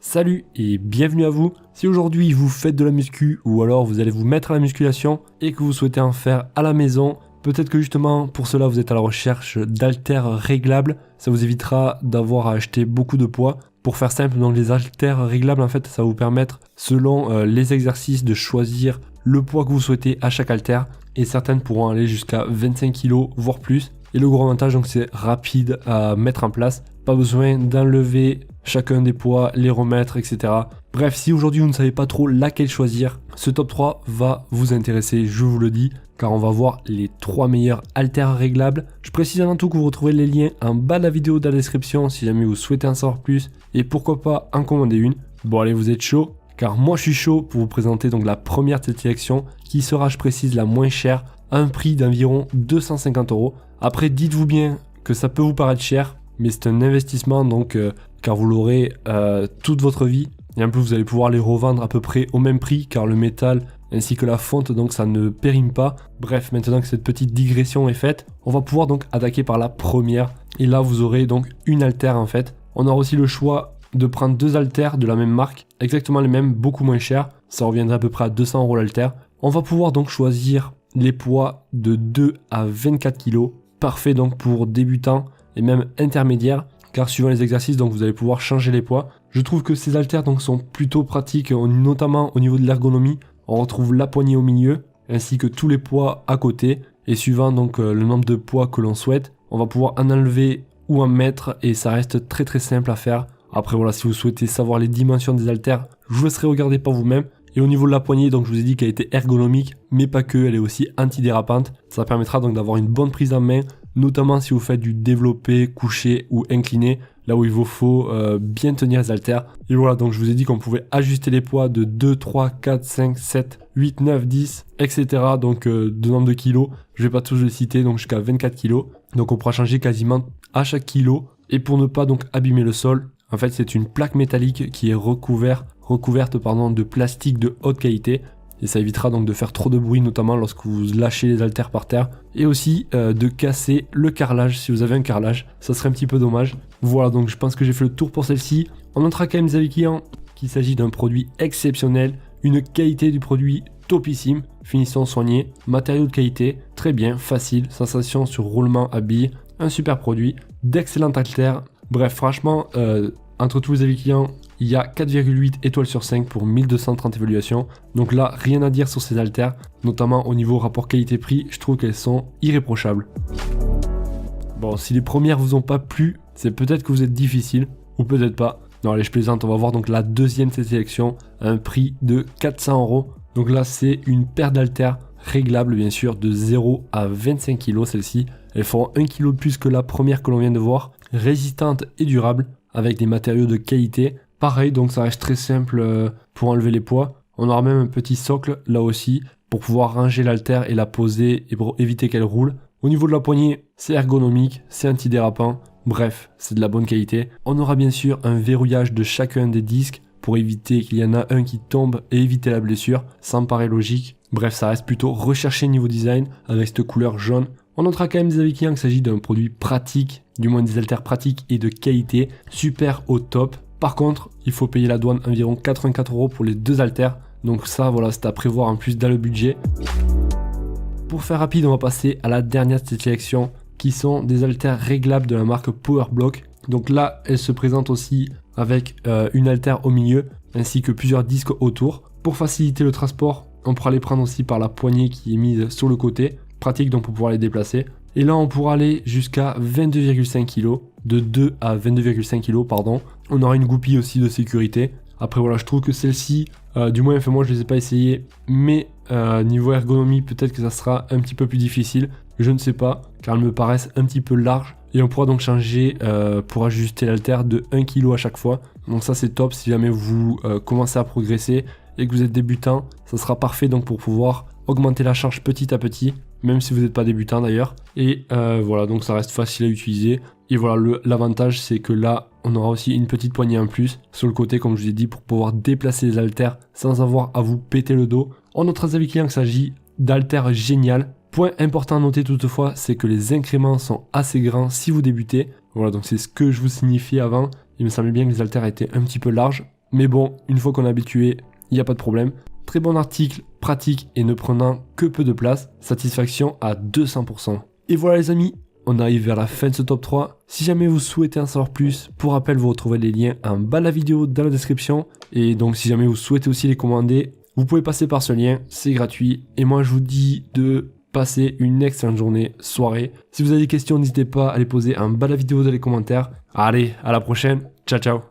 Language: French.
Salut et bienvenue à vous. Si aujourd'hui vous faites de la muscu ou alors vous allez vous mettre à la musculation et que vous souhaitez en faire à la maison, peut-être que justement pour cela vous êtes à la recherche d'haltères réglables, ça vous évitera d'avoir à acheter beaucoup de poids. Pour faire simple, donc les haltères réglables en fait ça va vous permettre selon les exercices de choisir le poids que vous souhaitez à chaque haltère et certaines pourront aller jusqu'à 25 kg voire plus. Et le gros avantage donc c'est rapide à mettre en place, pas besoin d'enlever chacun des poids, les remettre, etc. Bref, si aujourd'hui vous ne savez pas trop laquelle choisir, ce top 3 va vous intéresser, je vous le dis, car on va voir les 3 meilleurs haltères réglables. Je précise avant tout que vous retrouverez les liens en bas de la vidéo dans la description si jamais vous souhaitez en savoir plus et pourquoi pas en commander une. Bon allez, vous êtes chaud? Car moi je suis chaud pour vous présenter donc la première de cette sélection qui sera, je précise, la moins chère à un prix d'environ 250 €. Après, dites-vous bien que ça peut vous paraître cher, mais c'est un investissement donc car vous l'aurez toute votre vie et en plus vous allez pouvoir les revendre à peu près au même prix car le métal ainsi que la fonte donc ça ne périme pas. Bref, maintenant que cette petite digression est faite, on va pouvoir donc attaquer par la première et là vous aurez donc une haltère en fait. On aura aussi le choix de prendre deux haltères de la même marque, exactement les mêmes, beaucoup moins chers, ça reviendrait à peu près à 200 € l'haltère. On va pouvoir donc choisir les poids de 2 à 24 kg, parfait donc pour débutants et même intermédiaires, car suivant les exercices donc vous allez pouvoir changer les poids. Je trouve que ces haltères donc sont plutôt pratiques, notamment au niveau de l'ergonomie. On retrouve la poignée au milieu ainsi que tous les poids à côté et suivant donc le nombre de poids que l'on souhaite, on va pouvoir en enlever ou en mettre et ça reste très simple à faire. Après voilà, si vous souhaitez savoir les dimensions des haltères, je vous laisserai regarder par vous-même. Et au niveau de la poignée, donc je vous ai dit qu'elle était ergonomique, mais pas que, elle est aussi antidérapante. Ça permettra donc d'avoir une bonne prise en main, notamment si vous faites du développé, couché ou incliné, là où il vous faut bien tenir les haltères. Et voilà, donc je vous ai dit qu'on pouvait ajuster les poids de 2, 3, 4, 5, 7, 8, 9, 10, etc. Donc de nombre de kilos, je vais pas tous les citer, donc jusqu'à 24 kg. Donc on pourra changer quasiment à chaque kilo. Et pour ne pas donc abîmer le sol, en fait c'est une plaque métallique qui est recouverte de plastique de haute qualité et ça évitera donc de faire trop de bruit, notamment lorsque vous lâchez les haltères par terre, et aussi de casser le carrelage si vous avez un carrelage, ça serait un petit peu dommage. Voilà, donc je pense que j'ai fait le tour pour celle-ci. On notera quand même des avis clients qu'il s'agit d'un produit exceptionnel, une qualité du produit topissime, finition soignée, matériaux de qualité, très bien, facile, sensation sur roulement à billes, un super produit, d'excellentes haltères. Bref, franchement, entre tous les avis clients, il y a 4,8 étoiles sur 5 pour 1230 évaluations. Donc là, rien à dire sur ces haltères, notamment au niveau rapport qualité-prix, je trouve qu'elles sont irréprochables. Bon, si les premières vous ont pas plu, c'est peut-être que vous êtes difficile, ou peut-être pas. Non, allez, je plaisante, on va voir donc la deuxième de cette sélection, à un prix de 400 €. Donc là, c'est une paire d'haltères réglables, bien sûr, de 0 à 25 kg, celle-ci. Elles feront 1 kg de plus que la première que l'on vient de voir, résistante et durable, avec des matériaux de qualité. Pareil, donc ça reste très simple pour enlever les poids. On aura même un petit socle là aussi pour pouvoir ranger l'haltère et la poser et pour éviter qu'elle roule. Au niveau de la poignée, c'est ergonomique, c'est antidérapant. Bref, c'est de la bonne qualité. On aura bien sûr un verrouillage de chacun des disques pour éviter qu'il y en a un qui tombe et éviter la blessure. Ça me paraît logique. Bref, ça reste plutôt recherché niveau design avec cette couleur jaune. On notera quand même des avis clients qu'il s'agit d'un produit pratique, du moins des haltères pratiques et de qualité, super au top. Par contre, il faut payer la douane environ 84 € pour les deux haltères. Donc ça, voilà, c'est à prévoir en plus dans le budget. Pour faire rapide, on va passer à la dernière de cette sélection, qui sont des haltères réglables de la marque Powerblock. Donc là, elle se présente aussi avec une haltère au milieu, ainsi que plusieurs disques autour. Pour faciliter le transport, on pourra les prendre aussi par la poignée qui est mise sur le côté. Pratique donc pour pouvoir les déplacer. Et là, on pourra aller jusqu'à 22,5 kg, de 2 à 22,5 kg, pardon. On aura une goupille aussi de sécurité. Après voilà, je trouve que celle-ci, du moins enfin, moi je les ai pas essayées, mais niveau ergonomie, peut-être que ça sera un petit peu plus difficile. Je ne sais pas, car elles me paraissent un petit peu larges. Et on pourra donc changer pour ajuster l'haltère de 1 kg à chaque fois. Donc ça c'est top si jamais vous commencez à progresser et que vous êtes débutant. Ça sera parfait donc pour pouvoir augmenter la charge petit à petit, même si vous n'êtes pas débutant d'ailleurs. Et voilà, donc ça reste facile à utiliser. Et voilà, l'avantage c'est que là, on aura aussi une petite poignée en plus sur le côté, comme je vous ai dit, pour pouvoir déplacer les haltères sans avoir à vous péter le dos. On notera des avis clients qu'il s'agit d'haltères géniales. Point important à noter toutefois, c'est que les incréments sont assez grands si vous débutez. Voilà, donc c'est ce que je vous signifiais avant. Il me semblait bien que les haltères étaient un petit peu larges. Mais bon, une fois qu'on est habitué, il n'y a pas de problème. Très bon article, pratique et ne prenant que peu de place. Satisfaction à 200%. Et voilà les amis, on arrive vers la fin de ce top 3. Si jamais vous souhaitez en savoir plus, pour rappel, vous retrouverez les liens en bas de la vidéo dans la description. Et donc si jamais vous souhaitez aussi les commander, vous pouvez passer par ce lien, c'est gratuit. Et moi je vous dis de passer une excellente journée, soirée. Si vous avez des questions, n'hésitez pas à les poser en bas de la vidéo dans les commentaires. Allez, à la prochaine, ciao ciao.